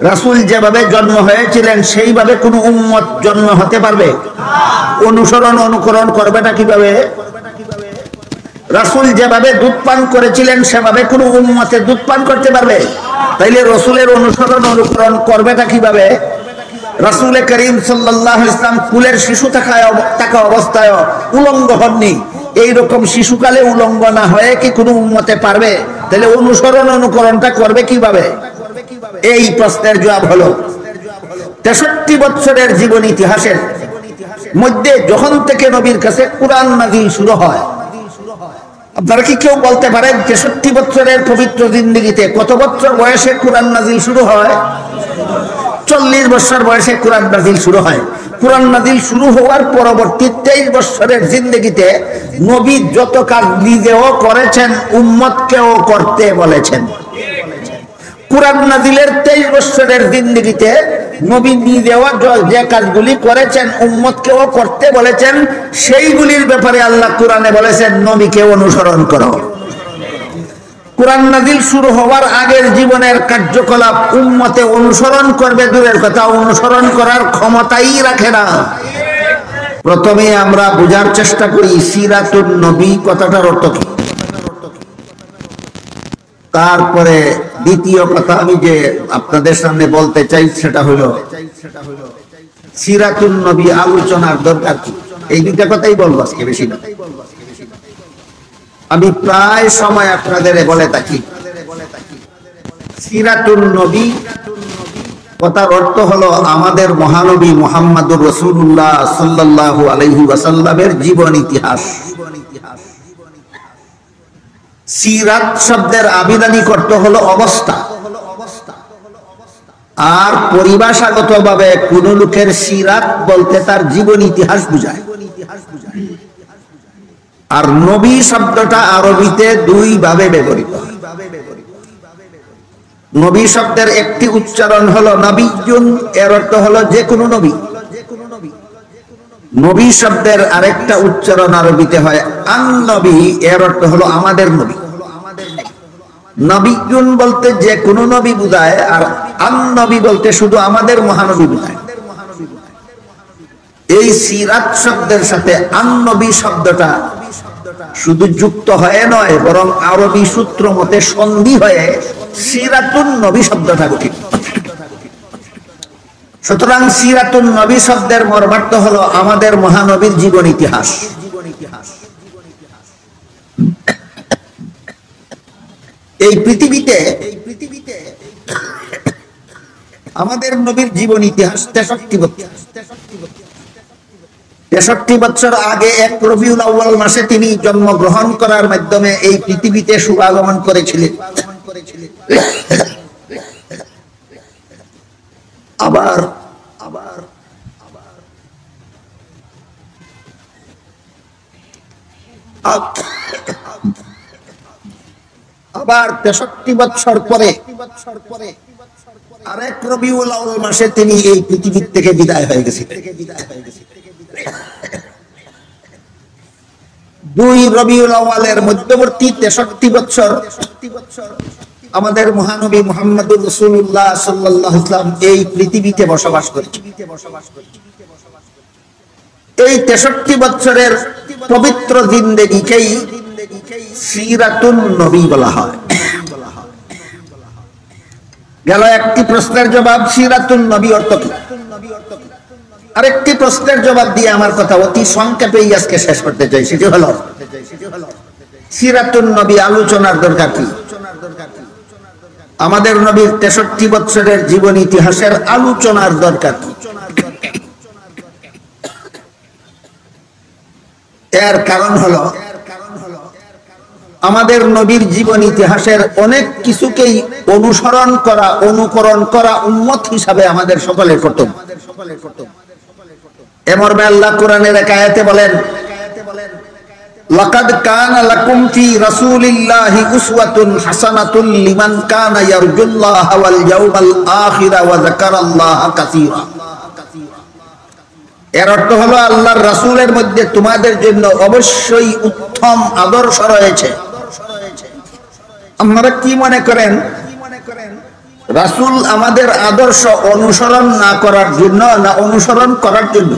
রাসূল যেভাবে জন্ম হয়েছিলেন সেইভাবে কোনো উম্মত জন্ম হতে পারবে? অনুসরণ অনুকরণ করবেটা কিভাবে? রাসূল যেভাবে দুধ পান করেছিলেন সেভাবে কোনো উম্মতে দুধ পান করতে পারবে? তাইলে রাসূলের অনুসরণ অনুকরণ করবেটা কিভাবে? রাসূল করিম সাল্লাল্লাহু আলাইহি ওয়াসাল্লাম কুলের শিশু থাকা অবস্থায় উলঙ্গ হননি, এইরকম শিশুকালে উলঙ্গ না হয়ে কি কোনো উম্মতে পারবে? তাহলে অনুসরণ অনুকরণটা করবে কিভাবে? এই প্রশ্নের জবাব হলো 63 বছরের জীবন ইতিহাসের মধ্যে যখন থেকে নবীর কাছে কুরআন নাযিল শুরু হয়, আপনারা কি কেউ বলতে পারেন 63 বছরের পবিত্র জিন্দেগিতে কত বছর বয়সে কুরআন নাযিল শুরু হয়? 40 বছর বয়সে কুরআন নাযিল শুরু হয়। কুরআন নাযিল শুরু হওয়ার পরবর্তী 23 বছরের জিন্দেগিতে নবী যত কাজ নিজেও করেছেন উম্মতকেও করতে বলেছেন। কুরআন নাযিলের 23 বছরের জিন্দেগিতে নবী নিজেও যে কাজগুলি করেছেন উম্মতকেও করতে বলেছেন, সেইগুলির ব্যাপারে আল্লাহ কুরআনে বলেছেন নবীকে অনুসরণ করো। কুরআন নাযিল শুরু হওয়ার আগের জীবনের কার্যকলাপ উম্মতে অনুসরণ করবে দূরের কথা, অনুসরণ করার ক্ষমতাই রাখে না। প্রথমে আমরা বোঝার চেষ্টা করি সিরাতুন নবী কথাটার অর্থ কি। তারপরে দ্বিতীয় কথা আমি যে আপনাদের সামনে বলতে চাই সেটা হলো সিরাতুন নবী আলোচনার দরকার কি। এই দুইটা কথাই বলবো আজকে, বেশি না। আমি প্রায় সময় আপনাদের বলে থাকি সিরাতুন নবী কথার অর্থ হলো আমাদের মহানবী মুহাম্মদুর রাসূলুল্লাহ সাল্লাল্লাহু আলাইহি ওয়াসাল্লামের জীবন ইতিহাস। সিরাত শব্দের আবিধানিক অর্থ হলো অবস্থা, আর পরিভাষাগতভাবে কোন লোকের সিরাত বলতে তার জীবন ইতিহাস বোঝায়। আর নবী শব্দটা আরবিতে দুই ভাবে ব্যবহৃত। নবী শব্দের একটি উচ্চারণ হলো নবিয়্যুন, এর অর্থ হলো যে কোনো নবী। নবী শব্দের আরেকটা উচ্চারণ আরবিতে হয় আন-নবী, এর অর্থ হলো আমাদের নবী। নবিয়্যুন বলতে যে কোনো নবী বোঝায়, আর আন-নবী বলতে শুধু আমাদের মহানবী বোঝায়। এই সিরাত শব্দের সাথে আন-নবী শব্দটা শুধু যুক্ত হয়ে নয়, বরং আরবি সূত্র মতে সন্ধি হয়ে সিরাতুন নবী শব্দটা গঠিত। সুতরাং সিরাতুন নবী শব্দের মর্মার্থ হলো আমাদের মহানবীর জীবন ইতিহাস। এই পৃথিবীতে আমাদের নবীর জীবন ইতিহাস 63 বছর। 63 বছর আগে 1 রবিউল আউয়াল মাসে তিনি জন্মগ্রহণ করার মাধ্যমে এই পৃথিবীতে শুভাগমন করেছিলেন। আবার 63 বছর পরে আরেক রবিউল আউয়াল মাসে তিনি এই পৃথিবী থেকে বিদায় হয়ে গেছেন। 2 রবিউল আউয়ালের মধ্যবর্তী 63 বছর আমাদের মহানবী মুহাম্মদুর রাসূলুল্লাহ সাল্লাল্লাহু আলাইহি ওয়াসাল্লাম এই পৃথিবীতে বসবাস করেছেন। এই 63 বছরের পবিত্র জিন্দেগিকেই সিরাতুন নবী বলা হয়। গেল একটি প্রশ্নের জবাব, সিরাতুন নবী অর্থ কি। আরেকটি প্রশ্নের জবাব দিয়ে আমার কথা অতি সংক্ষেপেই আজকে শেষ করতে চাই, সেটি হলো সিরাতুন নবী আলোচনার দরকার কি। আমাদের নবীর 63 বছরের জীবন ইতিহাসের আলোচনার দরকার কি। এর কারণ হলো আমাদের নবীর জীবন ইতিহাসের অনেক কিছুকেই অনুসরণ করা, অনুকরণ করা উম্মত হিসাবে আমাদের সকলের কর্তব্য। এ মর্মে আল্লাহ কোরআনের এক আয়াতে বলেন, লাকাদ কানা লাকুম ফি রাসূলিল্লাহি উসওয়াতুন হাসানাতুন লিমান কানা ইয়ারজুল্লাহা ওয়াল ইয়াউমাল আখিরা ওয়া যাকারাল্লাহা কাসীরা। এর অর্থ হলো আল্লাহর রাসূলের মধ্যে তোমাদের জন্য অবশ্যই উত্তম আদর্শ রয়েছে। আপনারা কি মনে করেন রাসূল আমাদের আদর্শ অনুসরণ না করার জন্য না অনুসরণ করার জন্য?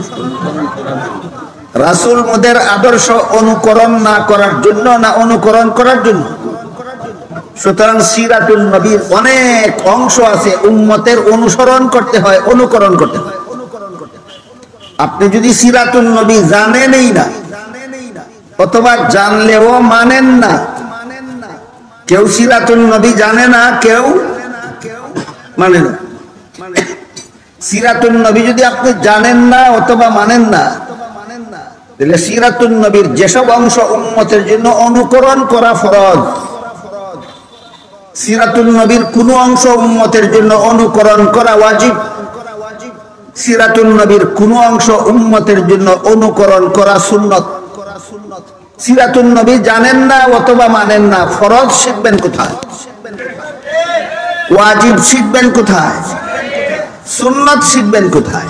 রাসূল আমাদের আদর্শ অনুকরণ না করার জন্য না অনুকরণ করার জন্য? সুতরাং সিরাতুল নবীর অনেক অংশ আছে উম্মতের অনুসরণ করতে হয়, অনুকরণ করতে হয়। আপনি যদি সিরাতুল নবী জানেনই না অথবা জানলেও মানেন না, কেউ সিরাতুল নবী জানে না, কেউ মানে না। সিরাতুল নবী যদি আপনি জানেন না অথবা মানেন না, তাহলে সিরাতুল নবীর যেসব অংশ উম্মতের জন্য অনুকরণ করা ফরজ, সিরাতুল নবীর কোন অংশ উম্মতের জন্য অনুকরণ করা ওয়াজিব, সিরাতুল নবীর কোন অংশ উম্মতের জন্য অনুকরণ করা সুন্নত। সিরাতুল নবী জানেন না অথবা মানেন না, ফরজ শিখবেন কোথায়? ওয়াজিব শিখবেন কোথায়? সুন্নত শিখবেন কোথায়?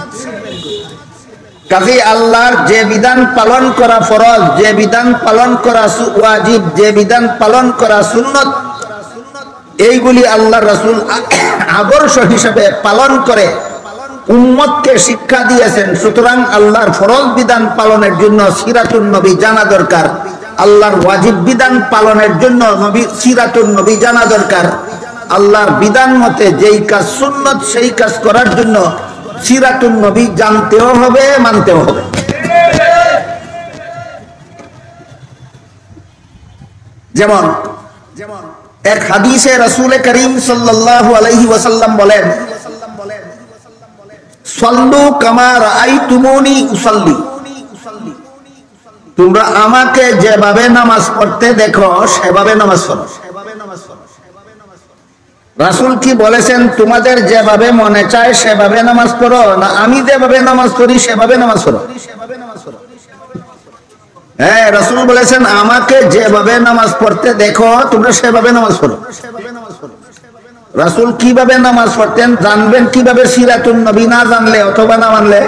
কাজেই আল্লাহর যে বিধান পালন করা ফরজ, যে বিধান পালন করা ওয়াজিব, যে বিধান পালন করা সুন্নত, এইগুলি আল্লাহ রাসূল আদর্শ হিসেবে পালন করে উম্মতকে শিক্ষা দিয়েছেন। সুতরাং আল্লাহর ফরজ বিধান পালনের জন্য সিরাতুল নবী জানা দরকার, আল্লাহর ওয়াজিব বিধান পালনের জন্য সিরাতুল নবী জানা দরকার, আল্লাহর বিধান মতে যেই কাজ সুন্নত সেই কাজ করার জন্য সিরাতুল নবী জানতেও হবে, মানতেও হবে। যেমন এক হাদিসে রাসূল করিম সাল্লাল্লাহু আলাইহি ওয়াসাল্লাম বলেন, সাল্লু কামা রাআইতুমুনি উসাল্লি, তোমরা আমাকে যেভাবে নামাজ পড়তে দেখো সেভাবে নামাজ পড়ো। রাসূল কি বলেছেন তোমাদের যেভাবে মনে চায় সেভাবে নামাজ পড়ো, না আমি যেভাবে নামাজ পড়ি সেভাবে নামাজ পড়ো? হ্যাঁ, রাসূল বলেছেন আমাকে যেভাবে নামাজ পড়তে দেখো তোমরা সেভাবে নামাজ পড়ো। রাসূল কিভাবে নামাজ পড়তেন জানবেন কিভাবে সিরাতুল নবী না জানলে অথবা না মানলে?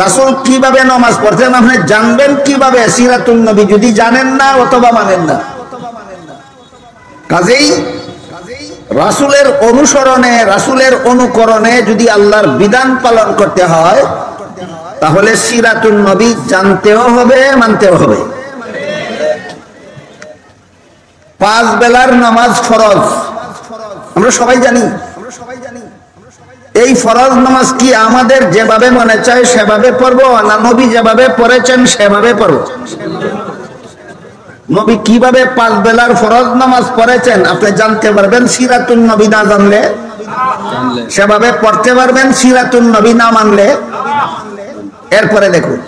রাসূল কিভাবে নামাজ পড়তেন আপনি জানবেন কিভাবে সিরাতুল নবী যদি জানেন না অথবা মানেন না? কাজেই রাসূলের অনুসরণে, রাসূলের অনুকরণে যদি আল্লাহর বিধান পালন করতে হয় তাহলে সিরাতুল নবী জানতেও হবে, মানতেও হবে। 5 বেলার নামাজ ফরজ, আমরা সবাই জানি। এই ফরজ নামাজ কি আমাদের যেভাবে মনে চায় সেভাবে পড়বো, না নবী যেভাবে পড়েছেন সেভাবে পড়বো? নবী কিভাবে 5 বেলার ফরজ নামাজ পড়েছেন আপনি জানতে পারবেন সিরাতুল নবী না জানলে, সেভাবে পড়তে পারবেন সিরাতুল নবী না মানলে। এরপরে দেখুন,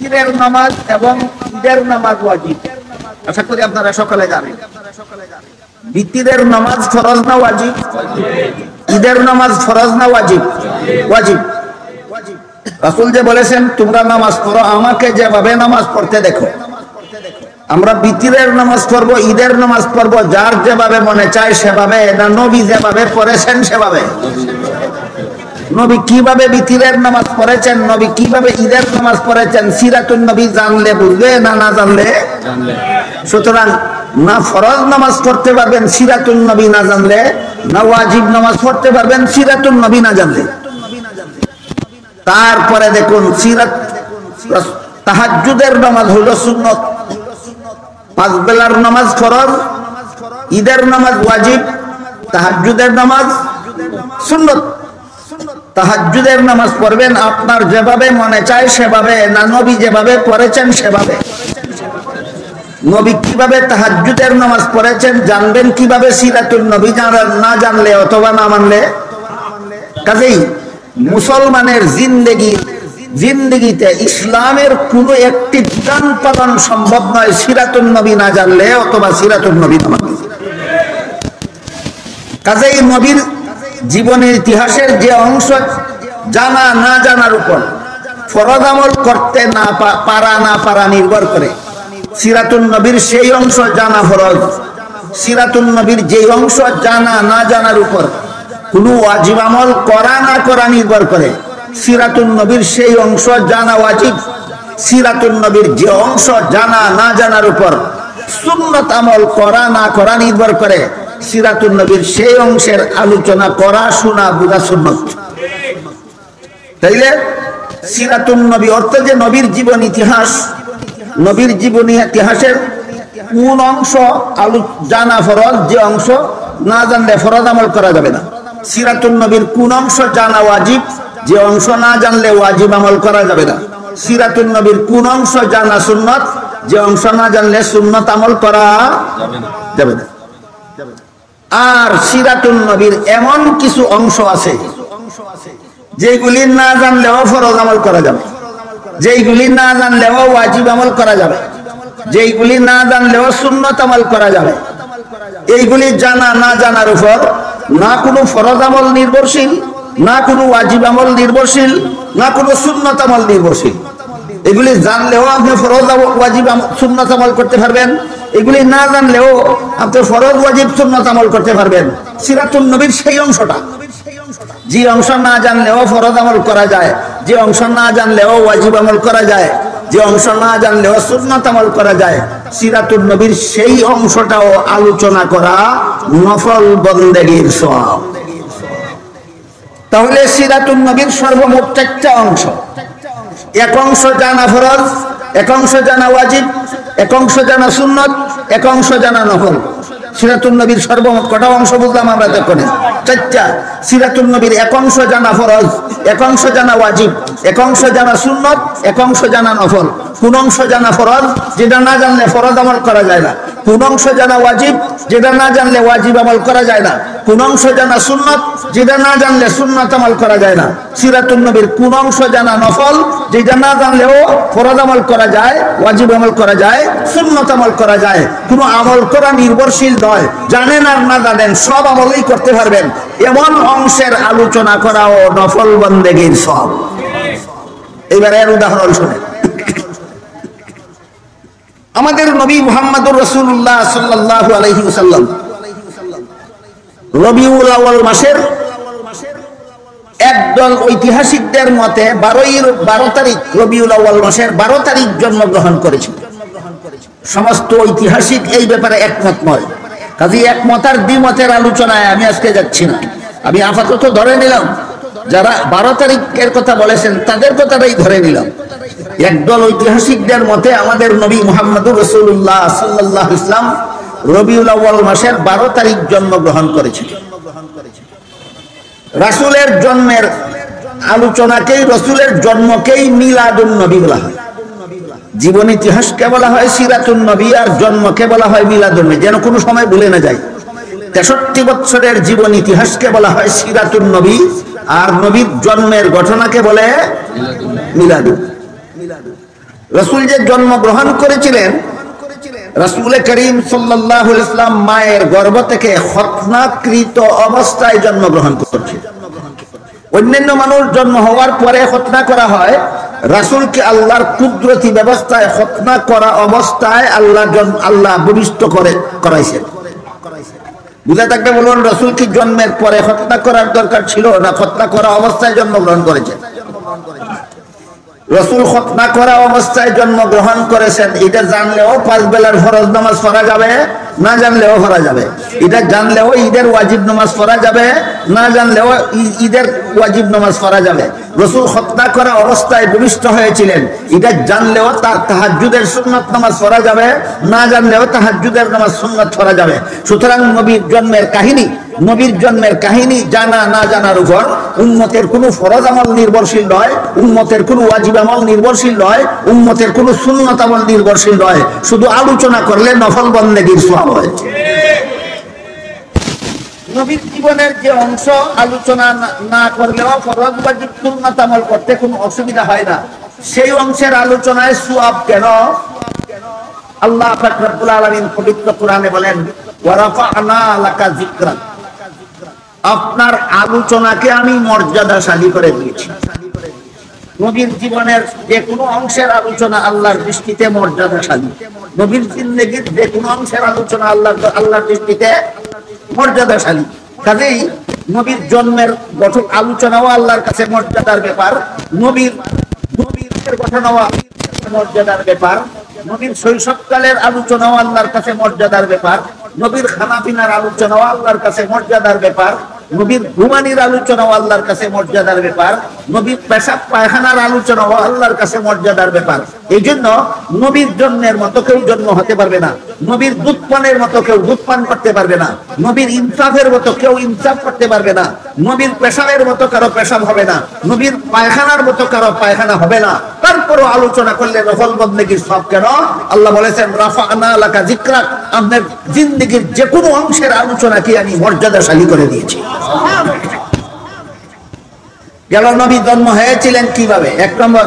ঈদের নামাজ এবং ঈদের নামাজ ওয়াজিব, আশা করি আপনারা সকলে জানেন। ঈদের নামাজ ফরজ না ওয়াজিব? ঈদের নামাজ ফরজ না ওয়াজিব? ওয়াজিব। রাসূল যে বলেছেন তোমরা নামাজ পড়ো আমাকে যেভাবে নামাজ পড়তে দেখো, আমরা বিতিরের নামাজ পড়বো, ঈদের নামাজ পড়বো যার যেভাবে মনে চায় সেভাবে, না নবী যেভাবে পড়েছেন সেভাবে? নবী কিভাবে বিতিরের নামাজ পড়েছেন, নবী কিভাবে ঈদের নামাজ পড়েছেন সিরাতুল নবী জানলে বুঝবে, না না জানলে? সুতরাং না ফরজ নামাজ পড়তে পারবেন সিরাতুল নবী না জানলে, না ওয়াজিব নামাজ পড়তে পারবেন সিরাতুল নবী না জানলে। তারপরে দেখুন তাহাজ্জুদের নামাজ হলো সুন্নত, 5 বেলার নামাজ ফরজ, ঈদের নামাজ ওয়াজিব, তাহাজ্জুদের নামাজ সুন্নত। তাহাজ্জুদের নামাজ পড়বেন আপনার যেভাবে মনে চায় সেভাবে, না নবী যেভাবে পড়েছেন সেভাবে? নবী কিভাবে তাহাজ্জুদের নামাজ পড়েছেন জানবেন কিভাবে সিরাতুল নবী না জানলে অথবা না মানলে? কাজেই মুসলমানের জিন্দেগিতে ইসলামের কোন একটি বিধান পালন সম্ভব নয় সিরাতুল নবী না জানলে অথবা সিরাতুল নবী না মানলে। কাজেই নবীর জীবনের ইতিহাসের যে অংশ জানা না জানার উপর ফরজ আমল করতে না পারা না পারা নির্ভর করে। সিরাতুল নবীর সেই অংশ জানা ফরজ, সিরাতুল নবীর যে অংশ জানা না জানার উপর কোন ওয়াজিব আমল করা না করা নির্ভর করে। সিরাতুল নবীর সেই অংশ জানা ওয়াজিব, সিরাতুল নবীর যে অংশ জানা না জানার উপর সুন্নত আমল করা না করা নির্ভর করে সিরাতুন নবীর সেই অংশের আলোচনা করা, শোনা, বুঝা সুন্নত। তাইলে সিরাতুন নবী অর্থ যে নবীর জীবন ইতিহাস, নবীর জীবন ইতিহাসের কোন অংশ জানা ফরজ, যে অংশ না জানলে ফরজ আমল করা যাবে না। সিরাতুন নবীর কোন অংশ জানা ওয়াজিব, যে অংশ না জানলে ওয়াজিব আমল করা যাবে না। সিরাতুন নবীর কোন অংশ জানা সুন্নত, যে অংশ না জানলে সুন্নত আমল করা যাবে না। আর সিরাতুন নবীর এমন কিছু অংশ আছে যেগুলি না জানলেও ফরজ আমল করা যাবে, যেইগুলি না জানলেও ওয়াজিব আমল করা যাবে, যেইগুলি না জানলেও সুন্নত আমল করা যাবে। এইগুলি জানা না জানার উপর না কোনো ফরজ আমল নির্ভরশীল, না কোনো ওয়াজিব আমল নির্ভরশীল, না কোনো সুন্নত আমল নির্ভরশীল। এগুলি জানলেও আপনি ফরজ ওয়াজিব সুন্নত আমল করতে পারবেন, এগুলি না জানলেও আপনি ফরজ ওয়াজিব সুন্নত আমল করতে পারবেন। সিরাতুন নবীর সেই অংশটা, যে অংশ না জানলেও ফরজ আমল করা যায়, যে অংশ না জানলেও ওয়াজিব আমল করা যায়, যে অংশ না জানলেও সুন্নাত আমল করা যায়, সিরাতুন নবীর সেই অংশটাও আলোচনা করা নফল বন্দেগীর সওয়াব। তাহলে সিরাতুন নবীর সর্বমোট 4টা অংশ। এক অংশ জানা ফরজ, এক অংশ জানা ওয়াজিব, এক অংশ জানা সুন্নত, এক অংশ জানা নফল। সিরাতুন নবীর সর্বমোট কটা অংশ বুঝলাম আমরা? দেখুন 4টা। সিরাতুন নবীর এক অংশ জানা ফরজ, এক অংশ জানা ওয়াজিব, এক অংশ জানা সুন্নত, এক অংশ জানা নফল। কোন অংশ জানা ফরজ, যেটা না জানলে ফরজ আমল করা যায় না। কোন অংশ জানা ওয়াজিব, যেটা না জানলে ওয়াজিব আমল করা যায় না। কোন অংশ জানা সুন্নত, যেটা না জানলে সুন্নত আমল করা যায় না। সিরাতুন নবীর কোন অংশ জানা নফল, যেটা না জানলেও ফরজ আমল করা যায়, ওয়াজিব আমল করা যায়, সুন্নত আমল করা যায়। কোন আমল করা নির্ভরশীল নয়, জানেন আর না জানেন সব আমলই করতে পারবেন, এমন অংশের আলোচনা করাও নফল বন্দেগীর সওয়াব। এবারে এর উদাহরণ শুনেন। আমাদের নবী মুহাম্মদুর রাসূলুল্লাহ সাল্লাল্লাহু আলাইহি ওয়াসাল্লাম রবিউল আউয়াল মাসের একদল ঐতিহাসিকদের মতে 12 তারিখ রবিউল আউয়াল মাসের 12 তারিখ জন্মগ্রহণ করেছিল। সমস্ত ঐতিহাসিক এই ব্যাপারে একমত নয়। কাজে একমত আর দ্বিমতের আলোচনায় আমি আজকে যাচ্ছি না। আমি আপাতত ধরে নিলাম যারা 12 তারিখের কথা বলেছেন তাদের কথাটাই ধরে নিলাম। একদল ঐতিহাসিকদের মতে আমাদের নবী মুহাম্মদুর রাসূলুল্লাহ সাল্লাল্লাহু আলাইহি ওয়াসাল্লাম রবিউল আউয়াল মাসের 12 তারিখ জন্মগ্রহণ করেছিলেন। রাসূলের জন্মের আলোচনাকেই, রাসূলের জন্মকেই মিলাদুন নবী বলা হয়। জীবন ইতিহাসকে বলা হয় সিরাতুন নবী, আর জন্মকে বলা হয় মিলাদুন নবী, যেন কোনো সময় ভুলে না যায়। 63 বছরের জীবন ইতিহাসকে বলা হয় সিরাতুন নবী, আর নবীর জন্মের ঘটনাকে বলে মিলাদুন। রাসূল যে জন্মগ্রহণ করেছিলেন, রাসূল করিম সাল্লাল্লাহু আলাইহি ওয়াসাল্লাম মায়ের গর্ভ থেকে খতনাকৃত অবস্থায় জন্মগ্রহণ করেছেন। অন্যান্য মানুষ জন্ম হওয়ার পরে খতনা করা হয়, রাসূলকে আল্লাহর কুদরতি ব্যবস্থায় খতনা করা অবস্থায় আল্লাহ ভূমিষ্ঠ করাইছেন। বুঝে থাকলে বলুন, রাসূল কি জন্মের পরে খতনা করার দরকার ছিল, না খতনা করা অবস্থায় জন্মগ্রহণ করেছেন? রাসূল খতনা করা অবস্থায় জন্মগ্রহণ করেছেন। এটা জানলেও 5 বেলার ফরজ নামাজ পড়া যাবে, না জানলেও পড়া যাবে। এটা জানলেও ঈদের ওয়াজিব নামাজ পড়া যাবে, না জানলেও ঈদের ওয়াজিব নামাজ পড়া যাবে। রাসূল খতনা করা অবস্থায় ভূমিষ্ঠ হয়েছিলেন, এটা জানলেও তার তাহাজ্জুদের সুন্নাত নামাজ পড়া যাবে, না জানলেও তাহাজ্জুদের নামাজ সুন্নাত পড়া যাবে। সুতরাং নবীর জন্মের কাহিনী জানা না জানার উপর উম্মতের কোনো ফরজ আমল নির্ভরশীল নয়, উম্মতের কোনো ওয়াজিব আমল নির্ভরশীল নয়, উম্মতের কোনো সুন্নাত আমল নির্ভরশীল নয়। শুধু আলোচনা করলে নফল বন্দেগীর সওয়াব হয়। নবীর জীবনের যে অংশ আলোচনা না করলেও ফরজ ওয়াজিব সুন্নাত আমল করতে কোনো অসুবিধা হয় না, সেই অংশের আলোচনায় সওয়াব কেন? আল্লাহ পাক রব্বুল আলামিন পবিত্র কোরআনে বলেন, ওয়া রাফা'না লাকা যিকরাক, আপনার আলোচনাকে আমি মর্যাদাশালী করে দিয়েছি। নবীর জীবনের যে কোনো অংশের আলোচনা আল্লাহর দৃষ্টিতে মর্যাদাশালী। নবীর জিন্দেগীর যে কোনো অংশের আলোচনা আল্লাহর দৃষ্টিতে মর্যাদাশালী। কাজেই নবীর জন্মের গঠন আলোচনাও আল্লাহর কাছে মর্যাদার ব্যাপার, নবীর ঘটনাও মর্যাদার ব্যাপার। নবীর শৈশবকালের আলোচনাও আল্লাহর কাছে মর্যাদার ব্যাপার, নবীর খানাপিনার আলোচনাও আল্লাহর কাছে মর্যাদার ব্যাপার, নবীর ঘুমানির আলোচনাও আল্লাহর কাছে মর্যাদার ব্যাপার, নবীর পেশাব পায়খানার আলোচনাও আল্লাহর কাছে মর্যাদার ব্যাপার। এই জন্য নবীর জন্মের মতো কেউ জন্ম হতে পারবে না, নবীর দুধ পানের মতো কেউ দুধ পান করতে পারবে না, নবীর ইনসাফের মতো কেউ ইনসাফ করতে পারবে না, নবীর পেশাবের মতো কারো পেশাব হবে না, নবীর পায়খানার মতো কারো পায়খানা হবে না। তারপরও আলোচনা করলে নফল বন্দেগীর সব কেন? আল্লাহ বলেছেন রাফা'না লাকা যিকরাক, আপনার জিন্দেগীর যে কোনো অংশের আলোচনাকে আমি মর্যাদাশালী করে দিয়েছি। গেল নবী জন্ম হয়েছিলেন কিভাবে? এক নম্বর,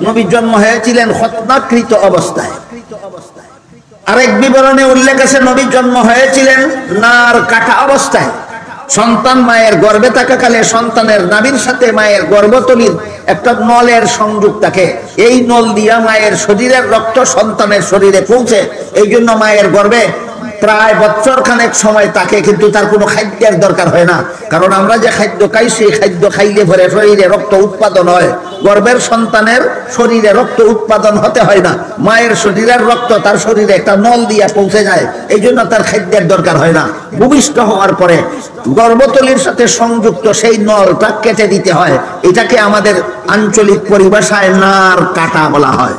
নবী জন্ম হয়েছিলেন খতনাকৃত অবস্থায়। আরেক বিবরণে উল্লেখ আছে নবী জন্ম হয়েছিলেন নার কাটা অবস্থায়। সন্তান মায়ের গর্ভে থাকাকালে সন্তানের নাভির সাথে মায়ের গর্ভতলীর একটা নলের সংযোগ থাকে, এই নল দিয়া মায়ের শরীরের রক্ত সন্তানের শরীরে পৌঁছে। এই জন্য মায়ের গর্ভে প্রায় বছর খানেক সময় তাকে, কিন্তু তার কোনো খাদ্যের দরকার হয় না, কারণ আমরা যে খাদ্য খাই সেই খাদ্য খাইলে পরে শরীরে রক্ত উৎপাদন হয়। গর্ভের সন্তানের শরীরে রক্ত উৎপাদন হতে হয় না, মায়ের শরীরের রক্ত তার শরীরে একটা নল দিয়ে পৌঁছে যায়, এই জন্য তার খাদ্যের দরকার হয় না। ভূমিষ্ঠ হওয়ার পরে গর্ভতলীর সাথে সংযুক্ত সেই নলটা কেটে দিতে হয়, এটাকে আমাদের আঞ্চলিক পরিভাষায় নার কাটা বলা হয়।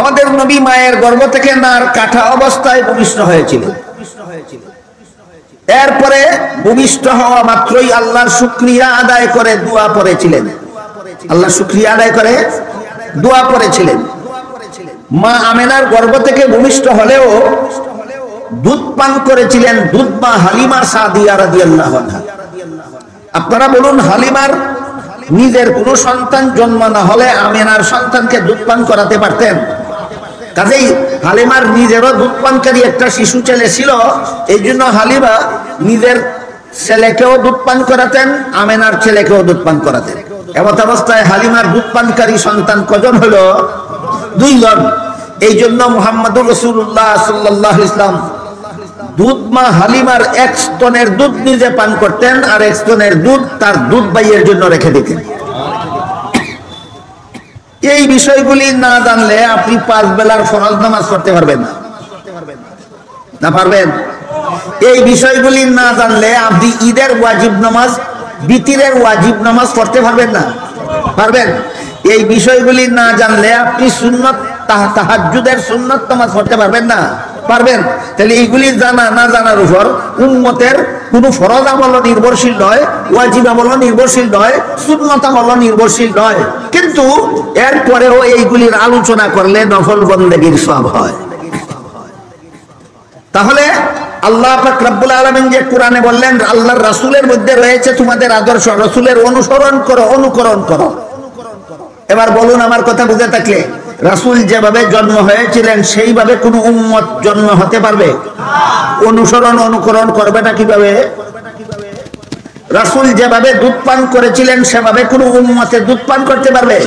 আমাদের নবী মায়ের গর্ভ থেকে নার কাটা অবস্থায় ভূমিষ্ঠ হয়েছিলেন। এরপরে ভূমিষ্ঠ হওয়া মাত্রই আল্লাহর শুকরিয়া আদায় করে দোয়া পড়েছিলেন, আল্লাহ শুকরিয়া আদায় করে দোয়া পড়েছিলেন। মা আমেনার গর্ভ থেকে ভূমিষ্ঠ হলেও দুধ পান করেছিলেন দুধ মা হালিমা সাদিয়া রাদিয়াল্লাহু আনহা। আপনারা বলুন, হালিমার নিজের কোনো সন্তান জন্ম না হলে আমেনার সন্তানকে দুধ পান করাতে পারতেন? কাজেই হালিমার নিজেরও দুধ পানকারী একটা শিশু ছেলে ছিল, এই জন্য হালিমা নিজের ছেলেকেও দুধ পান করাতেন, আমেনার ছেলেকেও দুধ পান করাতেন। এমত অবস্থায় হালিমার দুধ পানকারী সন্তান কজন হলো? 2 জন। এই জন্য মুহাম্মদুর রাসূলুল্লাহ সাল্লাল্লাহু আলাইহি ওয়াসাল্লাম দুধ মা হালিমার 1 স্তনের দুধ নিজে পান করতেন, আর 1 স্তনের দুধ তার দুধ ভাইয়ের জন্য রেখে দিতেন। এই বিষয়গুলি না জানলে আপনি 5 বেলার ফরজ নামাজ পড়তে পারবেন না, না পারবেন? এই বিষয়গুলি না জানলে আপনি ঈদের ওয়াজিব নামাজ, বিতিরের ওয়াজিব নামাজ পড়তে পারবেন না, পারবেন? এই বিষয়গুলি না জানলে আপনি সুন্নত তাহাজ্জুদের সুন্নত নামাজ পড়তে পারবেন না, পারবেন? তাহলে এইগুলি জানা না জানার উপর উম্মতের কোনো ফরজ আমল নির্ভরশীল নয়, ওয়াজিব আমল নির্ভরশীল নয়, সুন্নত আমল নির্ভরশীল নয়। কিন্তু এরপরেও এইগুলির আলোচনা করলে নফল বন্দেগীর সওয়াব হয়। তাহলে আল্লাহ পাক রব্বুল আলামিন যে কোরআনে বললেন আল্লাহর রাসূলের মধ্যে রয়েছে তোমাদের আদর্শ, রাসূলের অনুসরণ করো, অনুকরণ করো। এবার বলুন, আমার কথা বুঝে থাকলে, রাসূল যেভাবে জন্ম হয়েছিলেন সেইভাবে কোন উম্মত জন্ম হতে পারবে? অনুসরণ অনুকরণ করবে না কিভাবে? রাসূল যেভাবে দুধ পান করেছিলেন সেভাবে কোন উম্মতে দুধ পান করতে পারবে?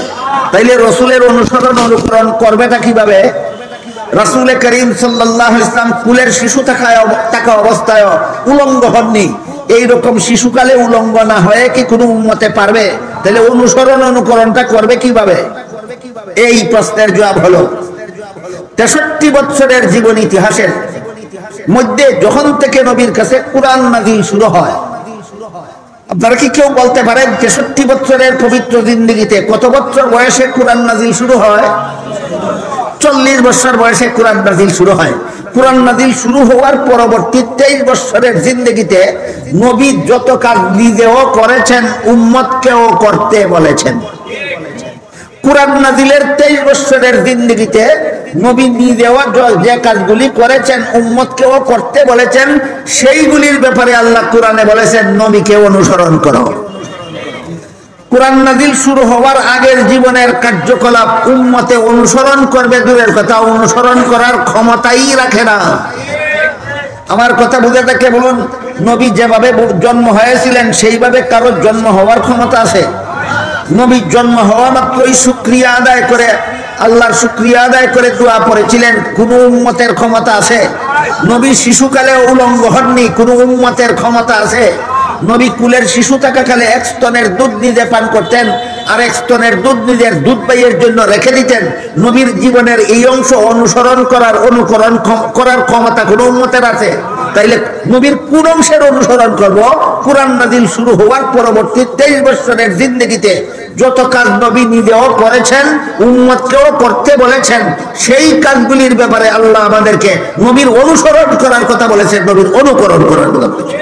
তাইলে রাসূলের অনুসরণ অনুকরণ করবেটা কিভাবে? রাসূল করিম সাল্লাল্লাহু আলাইহি ওয়াসাল্লাম কুলের শিশু থাকা অবস্থায় উলঙ্গ হননি, এইরকম শিশুকালে উলঙ্গ না হয়ে কি কোনো উম্মতে পারবে? তাহলে অনুসরণ অনুকরণটা করবে কিভাবে? এই প্রশ্নের জবাব হলো 63 বছরের জীবন ইতিহাসের মধ্যে যখন থেকে নবীর কাছে কুরআন নাযিল শুরু হয়, আপনারা কি কেউ বলতে পারেন 63 বছরের পবিত্র জিন্দেগিতে কত বছর বয়সে কুরআন নাযিল শুরু হয়? 40 বছর বয়সে কুরআন নাযিল শুরু হয়। কুরআন নাযিল শুরু হওয়ার পরবর্তী 23 বছরের জিন্দেগিতে নবী যত কাজ নিজেও করেছেন উম্মতকেও করতে বলেছেন। কুরআন নাযিলের 23 বছরের জিন্দেগিতে নবী নিজেও যে কাজগুলি করেছেন উম্মতকেও করতে বলেছেন, সেইগুলির ব্যাপারে আল্লাহ কোরআনে বলেছেন নবীকে অনুসরণ করো। কুরআন নাযিল শুরু হওয়ার আগের জীবনের কার্যকলাপ উম্মতে অনুসরণ করবে দূরের কথা, অনুসরণ করার ক্ষমতাই রাখে না। আমার কথা বুঝে থাকে বলুন, নবী যেভাবে জন্ম হয়েছিলেন সেইভাবে কারোর জন্ম হওয়ার ক্ষমতা আছে? নবী জন্ম হওয়া মাত্রই শুকরিয়া আদায় করে, আল্লাহর শুকরিয়া আদায় করে দোয়া পড়েছিলেন, কোন উম্মতের ক্ষমতা আছে? নবী শিশুকালে উলঙ্গ হননি, কোন উম্মতের ক্ষমতা আছে? নবী কুলের শিশু থাকাকালে 1 স্তনের দুধ নিজে পান করতেন, আরেক স্তনের দুধ নিজের দুধ ভাইয়ের জন্য রেখে দিতেন। নবীর জীবনের এই অংশ অনুসরণ অনুকরণ করার ক্ষমতা কোন উম্মতের আছে? তাইলে নবীর কোন অংশের অনুসরণ করব? কুরআন নাযিল শুরু হওয়ার পরবর্তী 23 বছরের জিন্দেগিতে যত কাজ নবী নিজেও করেছেন, উম্মতকেও করতে বলেছেন, সেই কাজগুলির ব্যাপারে আল্লাহ আমাদেরকে নবীর অনুসরণ করার কথা বলেছেন, নবীর অনুকরণ করার কথা বলেছেন।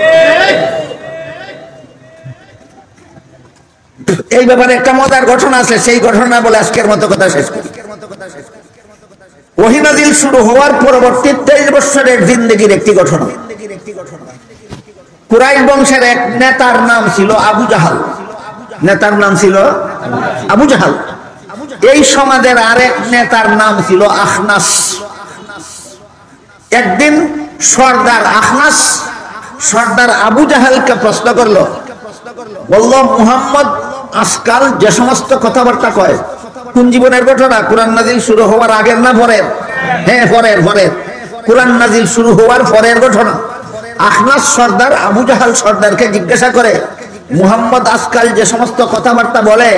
এই ব্যাপারে একটা মজার ঘটনা আছে, সেই ঘটনা বলে আজকের মতো কথা শেষ করি। ওহী নাযিল শুরু হওয়ার পরবর্তী 23 বছরের জিন্দেগির একটি ঘটনা। কুরাইশ বংশের এক নেতার নাম ছিল আবু জাহাল। নেতার নাম ছিল আবু জাহাল। এই সমাজের আরেক নেতার নাম ছিল আখনাস। একদিন সর্দার আখনাস সর্দার আবু জাহালকে প্রশ্ন করলো, বলল, মুহাম্মদ আজকাল যে সমস্ত কথাবার্তা কয়, কোন জীবনের ঘটনা? কুরআন নাযিল শুরু হওয়ার আগের না পরের? হ্যাঁ, পরের। কুরআন নাযিল শুরু হওয়ার পরের ঘটনা। আখনাস সর্দার আবু জাহাল সর্দারকে জিজ্ঞাসা করে, মুহাম্মদ আজকাল যে সমস্ত কথাবার্তা বলে,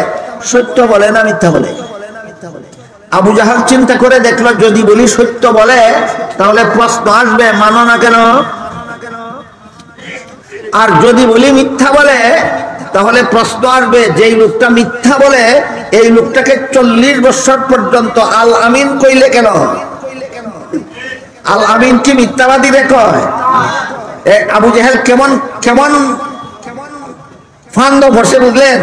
সত্য বলে না মিথ্যা বলে? আবু জাহাল চিন্তা করে দেখলো, যদি বলি সত্য বলে তাহলে প্রশ্ন আসবে, মানো না কেন? আর যদি বলি মিথ্যা বলে তাহলে প্রশ্ন আসবে, যেই লোকটা মিথ্যা বলে এই লোকটাকে 40 বছর পর্যন্ত আল আমিন কইলে কেন? আল আমিন কি মিথ্যাবাদী রে কয়? আবু জাহেল কেমন কেমন ফান্দ বসে, বুঝলেন?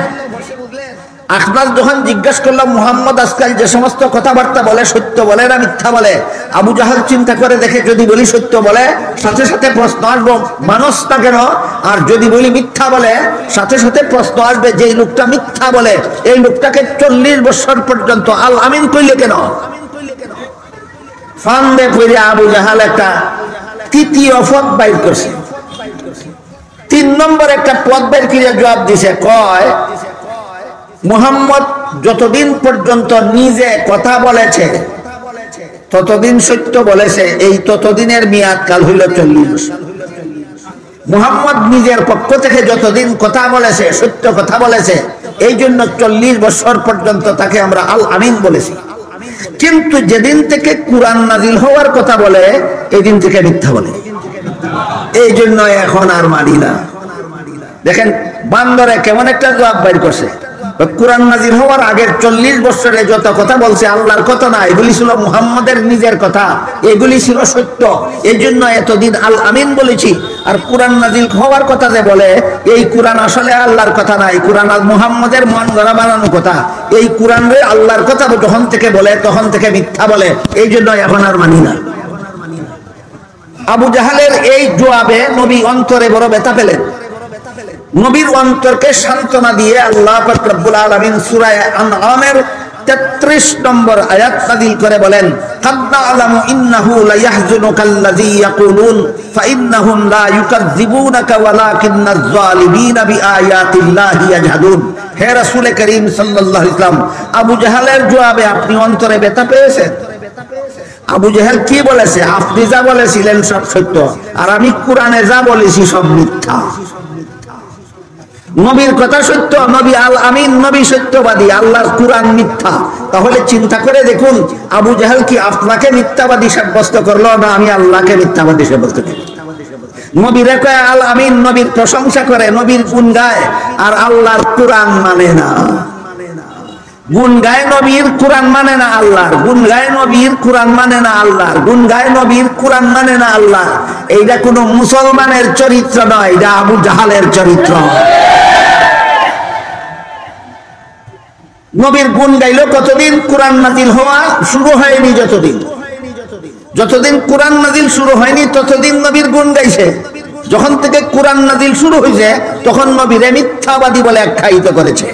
আখনাস যখন জিজ্ঞাসা করলাম, মুহাম্মদ আজকাল যে সমস্ত কথাবার্তা বলে সত্য বলে না মিথ্যা বলে? আবু জাহাল চিন্তা করে দেখে, যদি বলি সত্য বলে সাথে সাথে প্রশ্ন আসবো, মানুষ না কেন? আর যদি বলি মিথ্যা বলে সাথে সাথে প্রশ্ন আসবে, যে লোকটা মিথ্যা বলে এই লোকটাকে 40 বছর পর্যন্ত আল আমিন কইলে কেন? ফান্দে পড়ে আবু জাহাল একটা তৃতীয় পথ বাইর করছে। 3 নম্বর একটা পথ বের করে জবাব দিছে, কয়, মুহাম্মদ যতদিন পর্যন্ত নিজে কথা বলেছে ততদিন সত্য বলেছে, এই ততদিনের মেয়াদ কাল হইল 40 বছর। মুহাম্মদ নিজের পক্ষ থেকে যতদিন কথা বলেছে, সত্য কথা বলেছে, এই জন্য 40 বছর পর্যন্ত তাকে আমরা আল আমিন বলেছি। কিন্তু যেদিন থেকে কুরআন নাযিল হওয়ার কথা বলে এই দিন থেকে মিথ্যা বলে, এই জন্য এখন আর মানি না। দেখেন বান্দরে কেমন একটা জবাব বাইর করছে। কুরআন নাযিল হওয়ার আগের 40 বছরে যত কথা বলছে আল্লাহর কথা না, এগুলি ছিল মুহাম্মাদের নিজের কথা, এগুলি ছিল সত্য, এই জন্য এতদিন আল আমিন বলেছি। আর কুরআন নাযিল হওয়ার কথা যে বলে, এই কুরআন আসলে আল্লাহর কথা না, এই কুরআন মুহাম্মাদের মন গড়া বানানো কথা। এই কুরআন রে আল্লাহর কথা যখন থেকে বলে তখন থেকে মিথ্যা বলে, এই জন্য এখন আর মানি না। আবু জাহালের এই জবাবে নবী অন্তরে বড় ব্যথা পেলেন। নবীর অন্তরকে সান্ত্বনা দিয়ে আল্লাহ পাক রব্বুল আলামিন সূরা আনআমের 33 নম্বর আয়াত নাযিল করে বলেন, কাদ না'লামু ইন্নাহু লা ইয়াহজুনুকাল্লাযী ইয়াকুলুন ফাইন্নাহুম লা ইউকাযযিবুনাকা ওয়ালাকিন্নাজ যালিমিনা বিআয়াতিল্লাহি ইয়াজহাদুন। হে রাসূল করিম সাল্লাল্লাহু আলাইহি ওয়াসাল্লাম, আবু জাহালের জবাবে আপনি অন্তরে ব্যথা পেয়েছেন। আবু জাহেল কি বলেছে? আপনি যা বলেছিলেন সব সত্য, আর আমি কুরআনে যা বলেছি সব মিথ্যা। নবীর কথা সত্য, নবী আল আমিন, নবী সত্যবাদী, আল্লাহর কুরআন মিথ্যা। তাহলে চিন্তা করে দেখুন, আবু জাহেল কি আপনাকে মিথ্যাবাদী সাব্যস্ত করলো, না আমি আল্লাহকে মিথ্যাবাদী সাব্যস্ত করলাম? নবীর কয় আল আমিন, নবীর প্রশংসা করে, নবীর গুণ গায়, আর আল্লাহর কুরআন মানে না। গুণ গায় নবীর, কুরআন মানে না আল্লাহর। গুণ গায় নবীর, কুরআন মানে না আল্লাহর। গুণ গায় নবীর, কুরআন মানে না আল্লাহর। এইটা কোনো মুসলমানের চরিত্র নয়, এটা আবু জাহালের চরিত্র। নবীর গুণ গাইল কতদিন? কুরআন নাযিল হওয়া শুরু হয়নি যতদিন কুরআন নাযিল শুরু হয়নি ততদিন নবীর গুণ গাইছে। যখন থেকে কুরআন নাযিল শুরু হয়েছে তখন নবীরে মিথ্যাবাদী বলে আখ্যায়িত করেছে।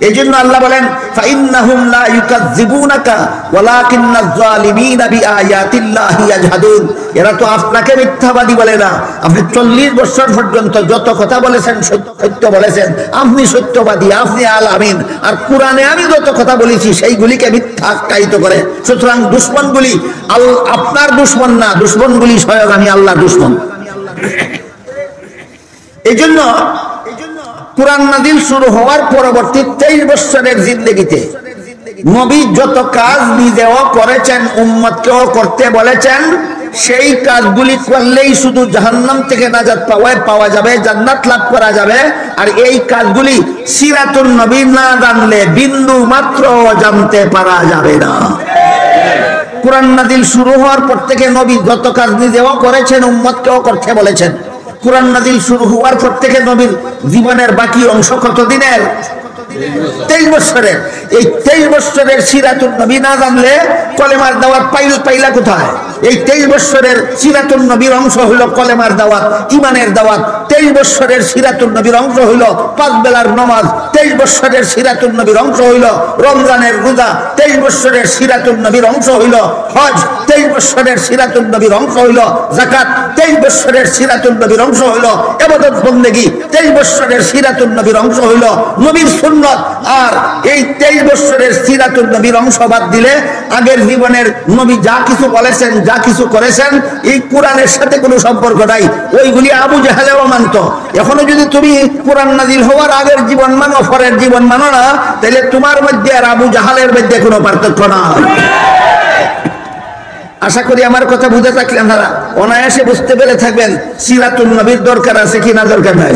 এই জন্য আল্লাহ বলেন, ফাইন্নাহুম লা ইউকাযযিবুনাকা ওয়ালাকিন্নাজ যালিমিনা বিআয়াতিল্লাহি ইয়াজহাদুন। এরা তো আপনাকে মিথ্যাবাদী বলে না, আপনি 40 বছর পর্যন্ত যত কথা বলেছেন সত্য বলেছেন, আপনি সত্যবাদী, আপনি আল আমিন। আর কুরআনে আমি যত কথা বলেছি সেইগুলিকে মিথ্যা আখ্যায়িত করে। সুতরাং দুশমনগুলি আপনার দুশমন না, দুশমনগুলি স্বয়ং আমি আল্লাহর দুশমন। এই জন্য কুরআন নাযিল শুরু হওয়ার পরবর্তী 23 বছরের জিন্দেগিতে নবী যত কাজ নিজেও করেছেন, উম্মতকেও করতে বলেছেন, সেই কাজগুলি করলেই শুধু জাহান্নাম থেকে নাজাত পাওয়া যাবে, জান্নাত লাভ করা যাবে। আর এই কাজগুলি সিরাতুন নবী না জানলে বিন্দু মাত্র জানতে পারা যাবে না। কুরআন নাযিল শুরু হওয়ার পর থেকে নবী যত কাজ নিজেও করেছেন, উম্মতকেও করতে বলেছেন। কুরআন নাযিল শুরু হওয়ার পর থেকে নবীর জীবনের বাকি অংশ কত দিনের? 23 বছরের। এই 23 বছরের সিরাতুন নবী না জানলে কলেমার দাওয়াত পাইলা কোথায়? এই 23 বছরের সিরাতুন নবীর অংশ হইল কলেমার দাওয়াত, ঈমানের দাওয়াত। 23 বছরের সিরাতুন নবীর অংশ হইল 5 বেলার নামাজ। 23 বছরের সিরাতুন নবীর অংশ হইল রমজানের রোজা। 23 বছরের সিরাতুন নবীর অংশ হইল হজ। 23 বছরের সিরাতুন নবীর অংশ হইল যাকাত। 23 বছরের সিরাতুন নবীর অংশ হইল ইবাদত বন্দেগী। 23 বছরের সিরাতুন নবীর অংশ হইল নবীর সুন্নাত। আর এই 23 বছরের সিরাতুন নবীর অংশ বাদ দিলে আগের জীবনের নবী যা কিছু বলেছেন, যা কিছু করেছেন, এই কোরআনের সাথে কোনো সম্পর্ক নাই। ওইগুলি আবু জাহেলও মানত। এখনো যদি তুমি কোরআন নাযিল হওয়ার আগের জীবন মানো, পরের জীবন মানো না, তাহলে তোমার মধ্যে আর আবু জাহেলের মধ্যে কোনো পার্থক্য নাই। আশা করি আমার কথা বুঝে থাকলে আপনারা অনায়াসে বুঝতে পেরে থাকবেন সিরাতুন নবীর দরকার আছে কি না দরকার নাই।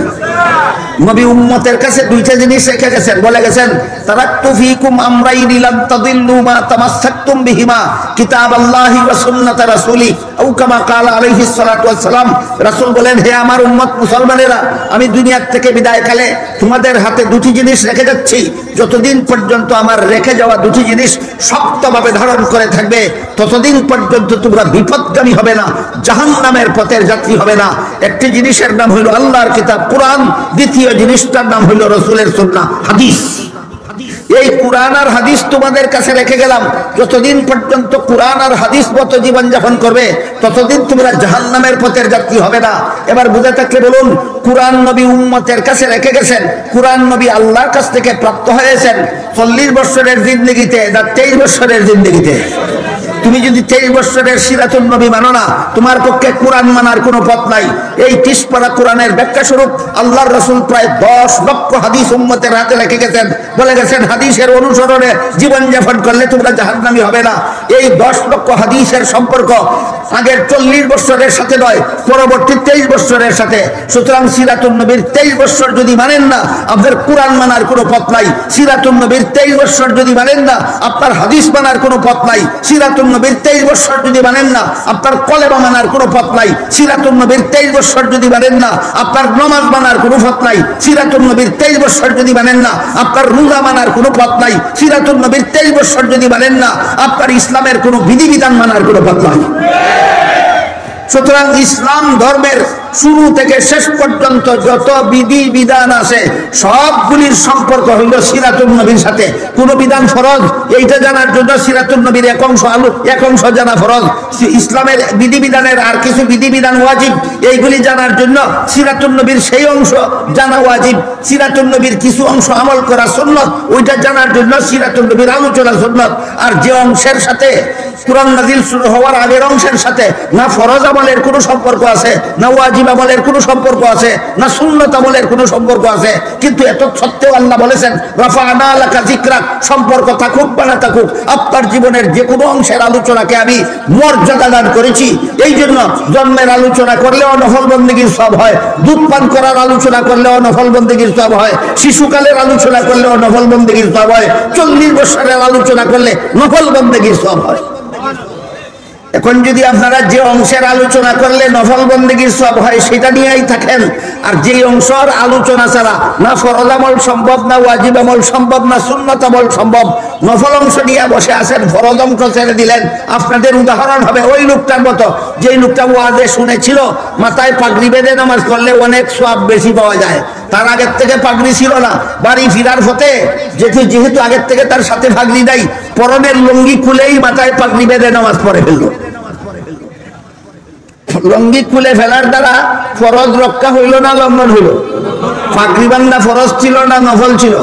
নবী উম্মতের কাছে দুইটা জিনিস রেখে গেছেন, বলে গেছেন তারাক্তু ফীকুম আমরাইনি লান তাদিল্লু মা তামাসসাকতুম বিহিমা কিতাবাল্লাহি ওয়া সুন্নাত রাসূলি আও কামা ক্বালা আলাইহিস সালাতু ওয়াস সালাম। রাসূল বলেন, হে আমার উম্মত মুসলমানেরা, আমি দুনিয়া থেকে বিদায়কালে তোমাদের হাতে দুটি জিনিস রেখে যাচ্ছি। যতদিন পর্যন্ত আমার রেখে যাওয়া দুটি জিনিস শক্তভাবে ধারণ করে থাকবে, ততদিন পর্যন্ত তোমরা বিপদগামী হবে না, জাহান্নামের পথের যাত্রী হবে না। একটি জিনিসের নাম হলো আল্লাহর কিতাব কোরআন, দ্বিতীয় জিনিসটার নাম হলো রাসূলের সুন্নাহ হাদিস। এই কোরআন আর হাদিস তোমাদের কাছে রেখে গেলাম। যতদিন পর্যন্ত কোরআন আর হাদিস মতো জীবন যাপন করবে, ততদিন তোমরা জাহান্নামের পথের যাত্রী হবে না। এবার বুঝে থাকলে বলুন, কোরআন নবী উম্মতের কাছে রেখে গেছেন, কোরআন নবী আল্লাহর কাছ থেকে প্রাপ্ত হয়েছেন 40 বছরের জিন্দেগিতে না 23 বছরের জিন্দেগিতে? তুমি যদি 23 বছরের সিরাতুন নবী মানো না, তোমার পক্ষে কোরআন মানার কোনো পথ নাই। এই 30 পারা কোরআনের ব্যাখ্যা স্বরূপ আল্লাহর রাসূল প্রায় 10 লক্ষ হাদিস উম্মতের হাতে রেখে গেছেন। বলে গেছেন, হাদিসের অনুসরণে জীবন যাপন করলে তোমরা জাহান্নামী হবে না। এই 10 লক্ষ হাদিসের সম্পর্ক আগের 40 বছরের সাথে নয়, পরবর্তী 23 বছরের সাথে। সুতরাং সিরাতুন নবীর 23 বছর যদি মানেন না, আপনার কোরআন মানার কোনো পথ নাই। সিরাতুন নবীর 23 বছর যদি মানেন না, আপনার হাদিস মানার কোনো পথ নাই। সিরাতুন নবীর 23 বছর যদি মানেন না, আপনার কলেমা মানার কোনো পথ নাই। সিরাতুন নবীর 23 বছর যদি মানেন না, আপনার নামাজ মানার কোনো পথ নাই। সিরাতুন নবীর 23 বছর যদি মানেন না, আপনার রোজা মানার কোনো পথ নাই। সিরাতুন নবীর 23 বছর যদি মানেন না, আপনার ইসলামের কোনো বিধিবিধান মানার কোনো পথ নাই। সুতরাং ইসলাম ধর্মের শুরু থেকে শেষ পর্যন্ত যত বিধি বিধান আছে, সবগুলির সম্পর্ক হইল সিরাতুন নবীর সাথে। কোন বিধান ফরজ, এইটা জানার জন্য সিরাতুন নবীর এক অংশ জানা ফরজ। ইসলামের বিধিবিধানের আর কিছু বিধিবিধান ওয়াজিব, এইগুলি জানার জন্য সিরাতুন নবীর সেই অংশ জানা ওয়াজিব। সিরাতুন নবীর কিছু অংশ আমল করা সুন্নত, ওইটা জানার জন্য সিরাতুন নবীর আলোচনা সুন্নত। আর যে অংশের সাথে কোরআন নাযিল শুরু হওয়ার আগের অংশের সাথে না ফরজ আমলের কোনো সম্পর্ক আছে, না ওয়াজিব আমলের কোনো সম্পর্ক আছে, না সুন্নত আমলের কোনো সম্পর্ক আছে, কিন্তু এত সত্ত্বেও আল্লাহ বলেছেন রাফা'না লাকা যিকরাক, সম্পর্ক থাকুক বা না থাকুক, আপনার জীবনের যে কোনো অংশের আলোচনাকে আমি মর্যাদা দান করেছি। এই জন্য জন্মের আলোচনা করলেও নফল বন্দেগীর সওয়াব হয়, দুধ পান করার আলোচনা করলেও নফল বন্দেগীর সওয়াব হয়, শিশুকালের আলোচনা করলেও নফল বন্দেগীর সওয়াব হয়, 40 বছরের আলোচনা করলে নফল বন্দেগীর সওয়াব হয়। এখন যদি আপনারা যে অংশের আলোচনা করলে নফল বন্দেগীর সওয়াব হয় সেটা নিয়েই থাকেন, আর যে অংশের আলোচনা ছাড়া না ফরজ আমল সম্ভব, না ওয়াজিব আমল সম্ভব, না সুন্নত আমল সম্ভব, নফল অংশ নিয়ে বসে আছেন, ফরজ অংশ ছেড়ে দিলেন, আপনাদের উদাহরণ হবে ওই লোকটার মতো, যেই লোকটা ওয়াজে শুনেছিল মাথায় পাগড়ি বেঁধে নামাজ পড়লে অনেক সওয়াব বেশি পাওয়া যায়। তার আগের থেকে পাগড়ি ছিল না, বাড়ি ফিরার পথে যেহেতু আগের থেকে তার সাথে পাগড়ি নাই, পরনের লুঙ্গি খুলেই মাথায় পাগড়ি বেঁধে নামাজ পড়ে ফেলল। লুঙ্গি খুলে ফেলার দ্বারা ফরজ রক্ষা হইল না লঙ্ঘন হইল? পাগড়ি বান্ধা ফরজ ছিল না নফল ছিল?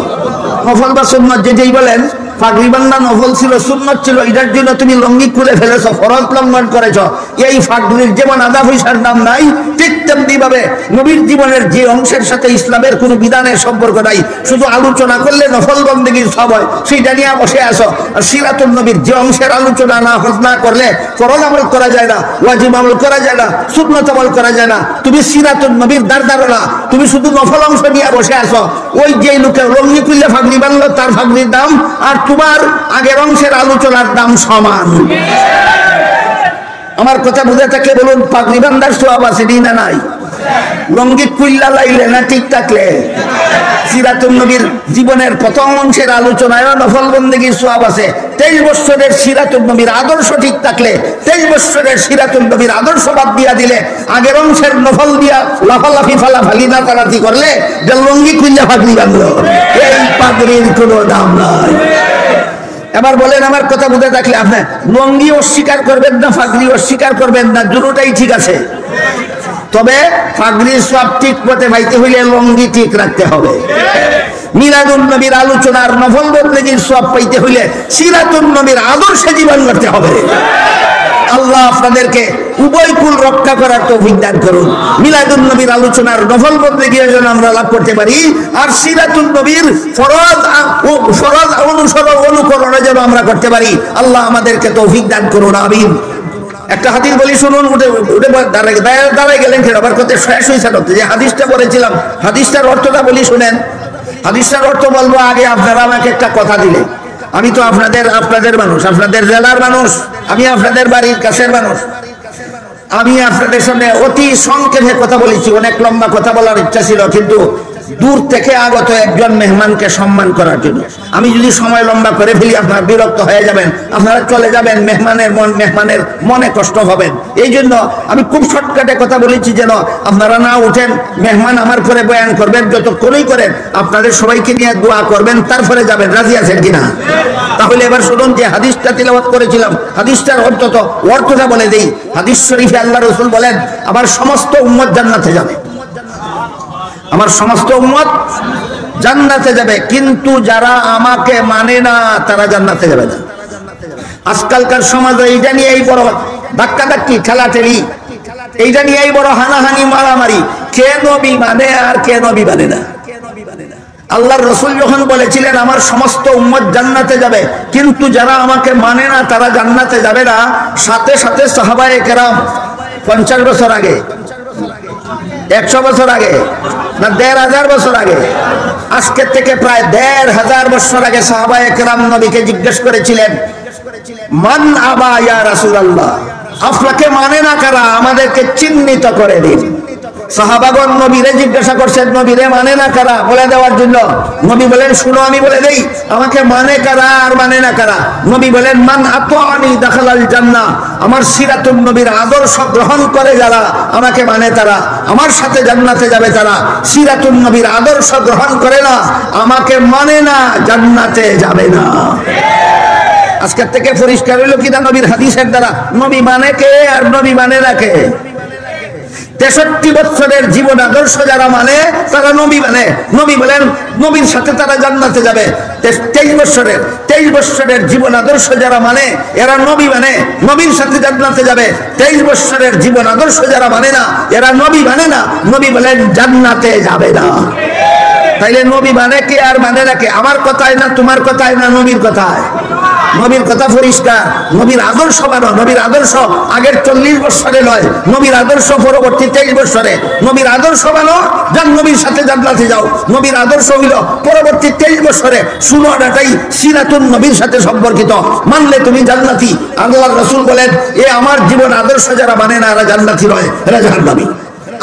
নফল বা সুন্নাত যেটাই বলেন, পাগড়ি বান্ধা নফল ছিল, সুন্নত ছিল, এটার জন্য তুমি লঙ্গি খুলে ফেলেছো, ফরজ লঙ্ঘন করেছো। এই পাগড়ির যেমন আধা পয়সার দাম নাই, ঠিক তেমনি ভাবে নবীর জীবনের যে অংশের সাথে ইসলামের কোনো বিধানের সম্পর্ক নাই, শুধু আলোচনা করলে নফল বন্দেগীর সব হয়, সেইটা নিয়ে বসে আসো। আর সিরাতুন নবীর যে অংশের আলোচনা না করলে ফরজ আমল করা যায় না, ওয়াজিব আমল করা যায় না, সুন্নত আমল করা যায় না। তুমি সিরাতুন নবীর দাঁড়ানো না, তুমি শুধু নফল অংশ নিয়ে বসে আসো। ওই যে লোকে লঙ্গি খুললে ফাগড়ি বানলো, তার ফাগড়ির দাম আর তোমার আগের অংশের আলোচনার দাম সমান। আমার কথা বুঝে থাকলে বলুন, পাগড়ি বান্ধার সওয়াব আছে না নাই? লঙ্গি খুললা লাইলে না ঠিক থাকলে? সিরাতুন নবীর জীবনের প্রথম অংশের আলোচনায় নফল বন্দেগীর সওয়াব আছে। 23 বছরের সিরাতুন নবীর আদর্শ ঠিক থাকলে, 23 বছরের সিরাতুন নবীর আদর্শ বাদ দিয়া দিলে, আগের অংশের নফল দিয়া লাফালাফি ফালাফালি না তাড়াতি করলে, যে লঙ্গি খুললা পাগড়ি বাঁধলো, এই পাগড়ির কোনো দাম নাই। এবার বলেন, আমার কথা বুঝে থাকলে আপনি লঙ্গি অস্বীকার করবেন না, পাগড়ি অস্বীকার করবেন না? দুটোটাই ঠিক আছে, তবে পাগড়ির সব ঠিক পথে পাইতে হইলে লঙ্গি ঠিক রাখতে হবে। মিলাদুন নবীর আলোচনার নফল বন্দেগীর সব পাইতে হইলে সিরাতুন নবীর আদর্শে জীবন করতে হবে। আল্লাহ আপনাদেরকে উভয় কুল রক্ষা করার তৌফিক দান করুন। মিলাদুন নবীর আলোচনার নফল বন্দেগী যেন আমরা লাভ করতে পারি, আর সিরাতুন নবীর ফরজ অনুকরণে যেন আমরা করতে পারি। আল্লাহ আমাদেরকে তৌফিক দান করুন, আমিন। একটা হাদিস বলি, শুনুন। উঠে দাঁড়ায় গেলেন কেন? আবার কথা শেষ হয়েছে না, যে হাদিসটা বলেছিলাম, হাদিসটার অর্থটা বলি, শুনেন। হাদিসটার অর্থ বলবো আগে, আপনারা আমাকে একটা কথা দিলে। আমি তো আপনাদের মানুষ, আপনাদের জেলার মানুষ, আমি আপনাদের বাড়ির কাছের মানুষ। আমি আপনাদের সামনে অতি সংক্ষেপে কথা বলেছি, অনেক লম্বা কথা বলার ইচ্ছা ছিল, কিন্তু দূর থেকে আগত একজন মেহমানকে সম্মান করার জন্য। আমি যদি সময় লম্বা করে ফেলি, আপনারা বিরক্ত হয়ে যাবেন, আপনারা চলে যাবেন, মেহমানের মনে কষ্ট হবেন। এই জন্য আমি খুব শর্টকাটে কথা বলেছি, যেন আপনারা না উঠেন। মেহমান আমার পরে বয়ান করবেন, যতক্ষণই করেন আপনাদের সবাইকে নিয়ে দোয়া করবেন, তারপরে যাবেন। রাজি আছেন কিনা? তাহলে এবার শুনুন, যে হাদিসটা তিলাওয়াত করেছিলাম, হাদিসটার অর্থটা বলে দেই। হাদিস শরীফে আল্লাহ রাসূল বলেন, আমার সমস্ত উম্মত জান্নাতে যাবে, আমার সমস্ত উম্মত জান্নাতে যাবে, কিন্তু যারা আমাকে মানে না তারা জান্নাতে যাবে না। আজকালকার সমাজে এইটা নিয়েই বড় ধাক্কাধাক্কি, ঠেলাঠেলি, এইটা নিয়েই বড় হানাহানি, মারামারি। কে নবী মানে আর কে নবী মানে না? আল্লাহর রাসূল যখন বলেছিলেন আমার সমস্ত উম্মত জান্নাতে যাবে, কিন্তু যারা আমাকে মানে না তারা জান্নাতে যাবে না, সাথে সাথে সাহাবায়ে কেরাম 50 বছর আগে, 100 বছর আগে, না 1500 বছর আগে, আজকের থেকে প্রায় 1500 বছর আগে সাহাবায়ে কেরাম নবীকে জিজ্ঞেস করেছিলেন, মান আবা ইয়া রাসূলুল্লাহ, আপনাকে মানে না কারা, আমাদেরকে চিহ্নিত করে দিন। সাহাবাগণ নবীরে জিজ্ঞাসা করছেন, নবীরে মানে না কারা, বলে দেওয়ার জন্য। নবী বলেন, শুনো আমি বলে দেই, আমাকে মানে কারা আর মানে না কারা। নবী বলেন, মান আতাআনি দাখালাল জান্নাহ, আমার সিরাতুন নবীর আদর্শ গ্রহণ করে যারা আমাকে মানে তারা আমার সাথে জান্নাতে যাবে। তারা সিরাতুন নবীর আদর্শ গ্রহণ করে না, আমাকে মানে না, জান্নাতে যাবে না। আজকের থেকে পরিষ্কার হইল কিনা নবীর হাদিসের দ্বারা, নবী মানে কে আর নবী মানে না কে? 63 বছরের জীবন আদর্শ যারা মানে তারা নবী মানে। নবী বলেন নবীর সাথে তারা জান্নাতে যাবে। 23 বছরের জীবন আদর্শ যারা মানে এরা নবী মানে, নবীর সাথে জান্নাতে যাবে। 23 বছরের জীবন আদর্শ যারা মানে না এরা নবী মানে না, নবী বলেন জান্নাতে যাবে না। তাইলে নবী মানে কে আর মানে না কে? আমার কথায় না, তোমার কথায় না, নবীর কথায়। নবীর কথা পরিষ্কার, নবীর আদর্শ মানো। নবীর আদর্শ আগের 40 বছরে নয়, নবীর আদর্শ পরবর্তী 23 বছরে। নবীর আদর্শ মানো, যান নবীর সাথে জান্নাতে যাও। নবীর আদর্শ হইল পরবর্তী 23 বছরে 16টাই সিরাতুন নবীর সাথে সম্পর্কিত, মানলে তুমি জান্নাতি। আল্লাহর রাসূল বলেন, এ আমার জীবন আদর্শ যারা মানে না এরা জান্নাতি নয়, এরা জাহান্নামী।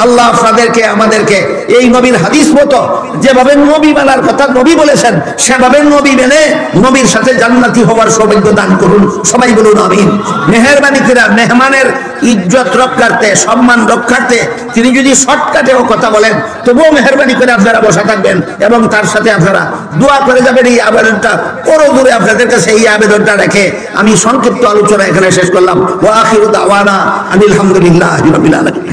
আল্লাহ আপনাদেরকে আমাদেরকে এই নবীর হাদিস মতো যেভাবে নবী মানার কথা নবী বলেছেন সেভাবে নবী মেনে নবীর সাথে জান্নাতি হওয়ার সৌভাগ্য দান করুন। সবাই বলুন আমিন। মেহেরবানি করে মেহমানের ইজ্জত রক্ষার্থে, সম্মান রক্ষার্থে তিনি যদি শর্টকাটেও কথা বলেন তবুও মেহেরবানি করে আপনারা বসা থাকবেন এবং তার সাথে আপনারা দোয়া করে যাবেন। এই আবেদনটা বড় দূরে আপনাদের কাছে এই আবেদনটা রেখে আমি সংক্ষিপ্ত আলোচনা এখানে শেষ করলাম। ওয়া আখিরু দাওয়ানা আনিল হামদুলিল্লাহি রাব্বিল আলামিন।